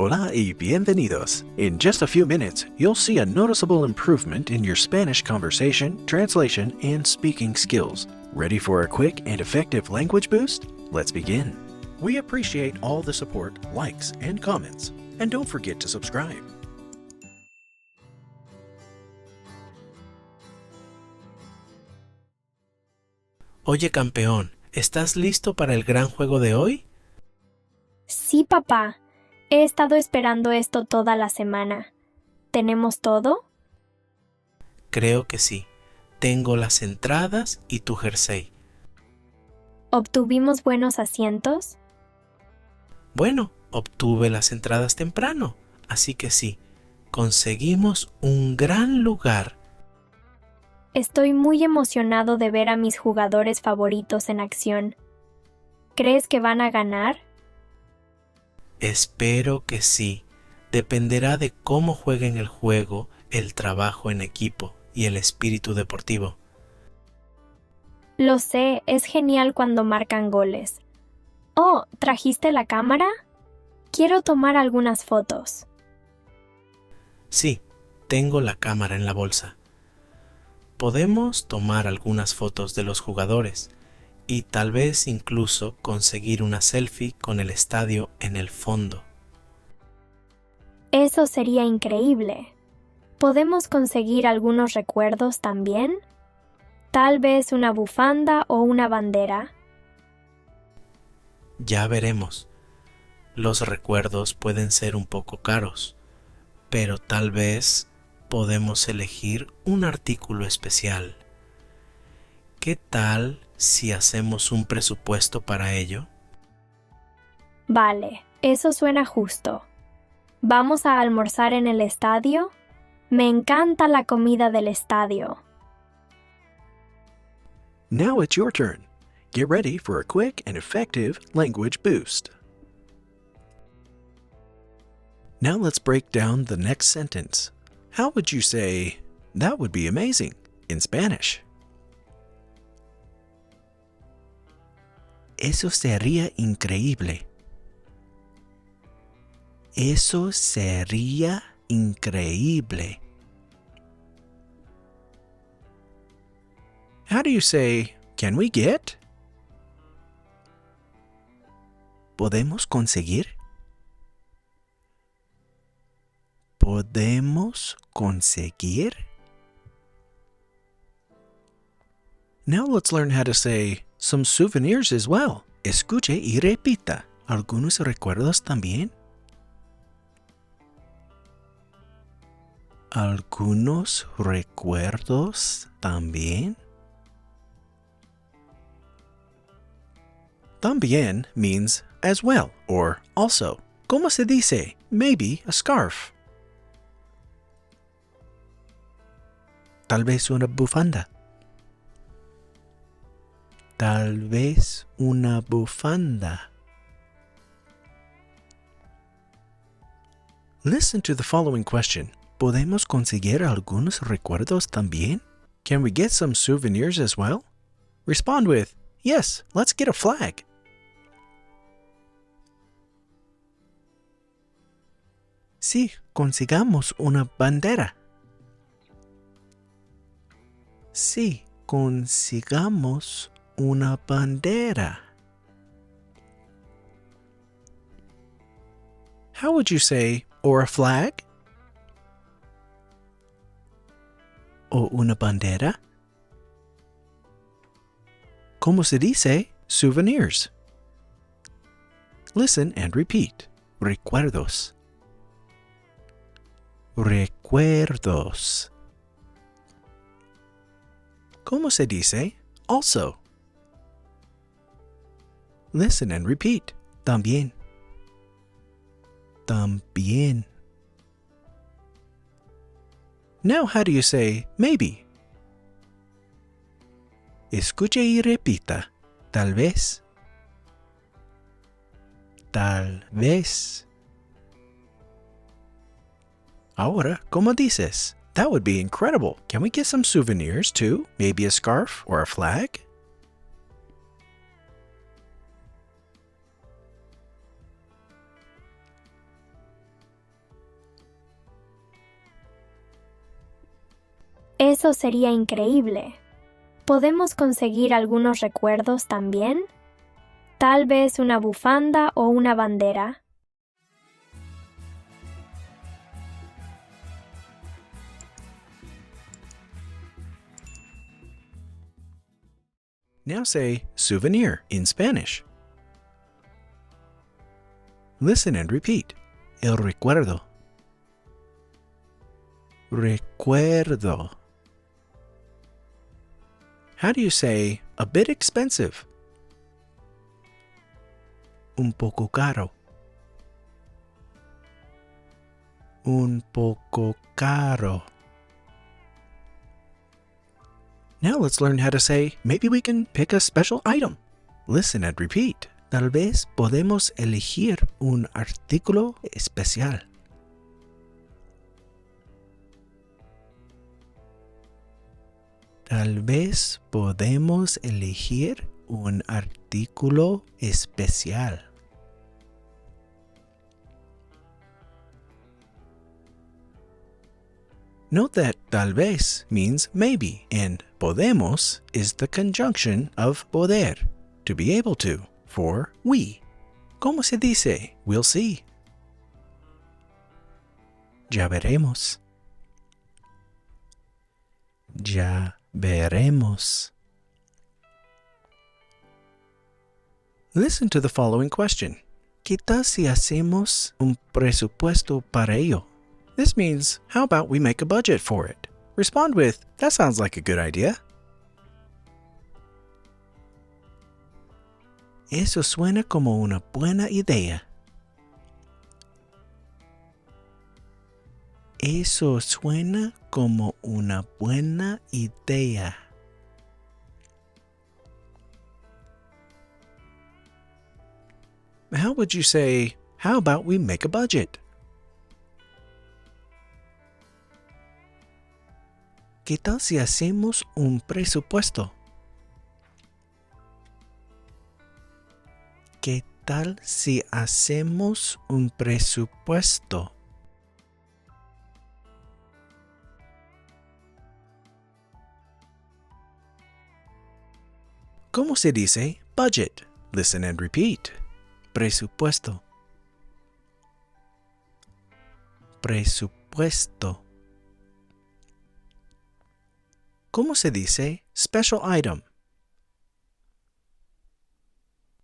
Hola y bienvenidos. In just a few minutes, you'll see a noticeable improvement in your Spanish conversation, translation, and speaking skills. Ready for a quick and effective language boost? Let's begin. We appreciate all the support, likes, and comments. And don't forget to subscribe. Oye, campeón, ¿estás listo para el gran juego de hoy? Sí, papá. He estado esperando esto toda la semana. ¿Tenemos todo? Creo que sí. Tengo las entradas y tu jersey. ¿Obtuvimos buenos asientos? Bueno, obtuve las entradas temprano, así que sí, conseguimos un gran lugar. Estoy muy emocionado de ver a mis jugadores favoritos en acción. ¿Crees que van a ganar? Espero que sí. Dependerá de cómo jueguen el juego, el trabajo en equipo y el espíritu deportivo. Lo sé, es genial cuando marcan goles. Oh, ¿trajiste la cámara? Quiero tomar algunas fotos. Sí, tengo la cámara en la bolsa. Podemos tomar algunas fotos de los jugadores y tal vez incluso conseguir una selfie con el estadio en el fondo. Eso sería increíble. ¿Podemos conseguir algunos recuerdos también? Tal vez una bufanda o una bandera. Ya veremos. Los recuerdos pueden ser un poco caros, pero tal vez podemos elegir un artículo especial. ¿Qué tal si hacemos un presupuesto para ello? Vale, eso suena justo. ¿Vamos a almorzar en el estadio? Me encanta la comida del estadio. Now it's your turn. Get ready for a quick and effective language boost. Now let's break down the next sentence. How would you say, "That would be amazing," in Spanish? Eso sería increíble. Eso sería increíble. How do you say, "Can we get"? ¿Podemos conseguir? ¿Podemos conseguir? Now let's learn how to say some souvenirs as well. Escuche y repita. ¿Algunos recuerdos también? ¿Algunos recuerdos también? También means as well or also. ¿Cómo se dice? Maybe a scarf. Tal vez una bufanda. Tal vez una bufanda. Listen to the following question. ¿Podemos conseguir algunos recuerdos también? Can we get some souvenirs as well? Respond with, yes, let's get a flag. Sí, consigamos una bandera. Sí, consigamos una bandera. How would you say, or a flag? ¿O una bandera? ¿Cómo se dice souvenirs? Listen and repeat. Recuerdos. Recuerdos. ¿Cómo se dice also? Listen and repeat. También. También. Now how do you say maybe? Escuche y repita. Tal vez. Tal vez. Ahora, ¿cómo dices? That would be incredible. Can we get some souvenirs too? Maybe a scarf or a flag? Eso sería increíble. ¿Podemos conseguir algunos recuerdos también? Tal vez una bufanda o una bandera. Now say souvenir in Spanish. Listen and repeat. El recuerdo. Recuerdo. How do you say a bit expensive? Un poco caro. Un poco caro. Now let's learn how to say, maybe we can pick a special item. Listen and repeat. Tal vez podemos elegir un artículo especial. Tal vez podemos elegir un artículo especial. Note that tal vez means maybe, and podemos is the conjunction of poder, to be able to, for we. ¿Cómo se dice? We'll see. Ya veremos. Ya veremos. Listen to the following question. ¿Qué tal si hacemos un presupuesto para ello? This means, how about we make a budget for it? Respond with, that sounds like a good idea. Eso suena como una buena idea. Eso suena como una buena idea. How would you say, how about we make a budget? ¿Qué tal si hacemos un presupuesto? ¿Qué tal si hacemos un presupuesto? ¿Cómo se dice budget? Listen and repeat. Presupuesto. Presupuesto. ¿Cómo se dice special item?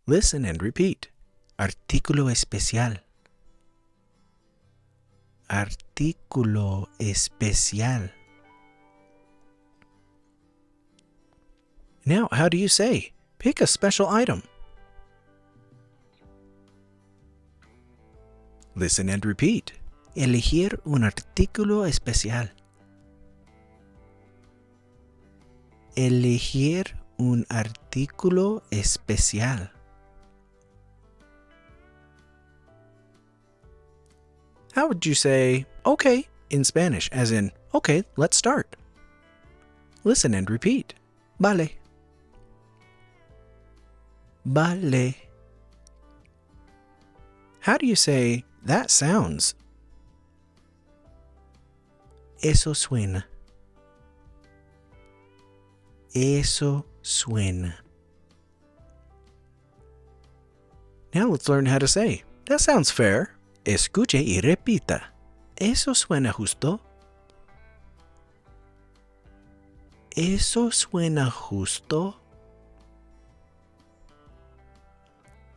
Listen and repeat. Artículo especial. Artículo especial. Now, how do you say, pick a special item? Listen and repeat. Elegir un artículo especial. Elegir un artículo especial. How would you say, okay, in Spanish, as in, okay, let's start? Listen and repeat. Vale. Vale. How do you say, that sounds? Eso suena. Eso suena. Now let's learn how to say, that sounds fair. Escuche y repita. Eso suena justo. Eso suena justo.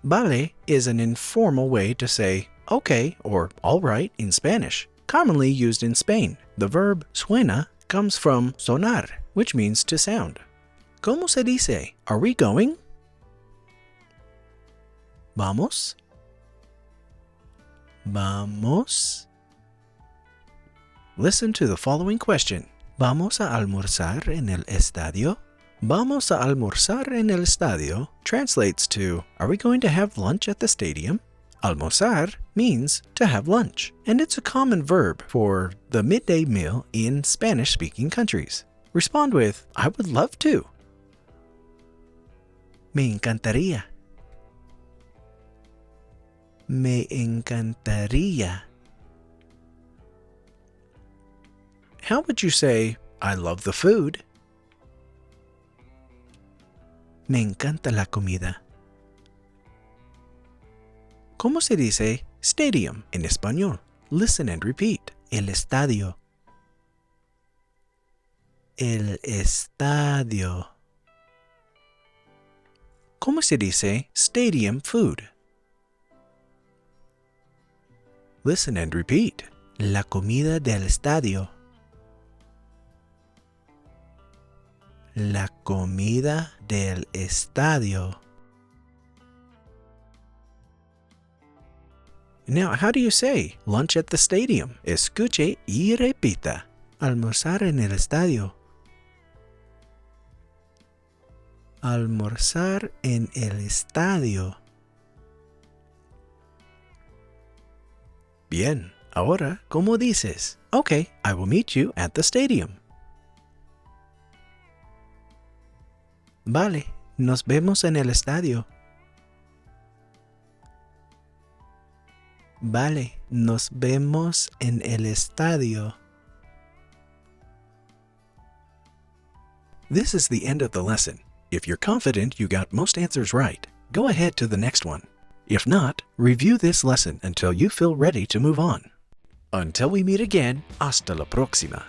Vale is an informal way to say okay or all right in Spanish, commonly used in Spain. The verb suena comes from sonar, which means to sound. ¿Cómo se dice? Are we going? Vamos. Vamos. Listen to the following question. ¿Vamos a almorzar en el estadio? Vamos a almorzar en el estadio translates to, are we going to have lunch at the stadium? Almorzar means to have lunch, and it's a common verb for the midday meal in Spanish-speaking countries. Respond with, I would love to. Me encantaría. Me encantaría. How would you say, I love the food. Me encanta la comida. ¿Cómo se dice stadium en español? Listen and repeat. El estadio. El estadio. ¿Cómo se dice stadium food? Listen and repeat. La comida del estadio. La comida del estadio. Now, how do you say lunch at the stadium? Escuche y repita. Almorzar en el estadio. Almorzar en el estadio. Bien, ahora, ¿cómo dices? Okay, I will meet you at the stadium. Vale, nos vemos en el estadio. Vale, nos vemos en el estadio. This is the end of the lesson. If you're confident you got most answers right, go ahead to the next one. If not, review this lesson until you feel ready to move on. Until we meet again, hasta la próxima.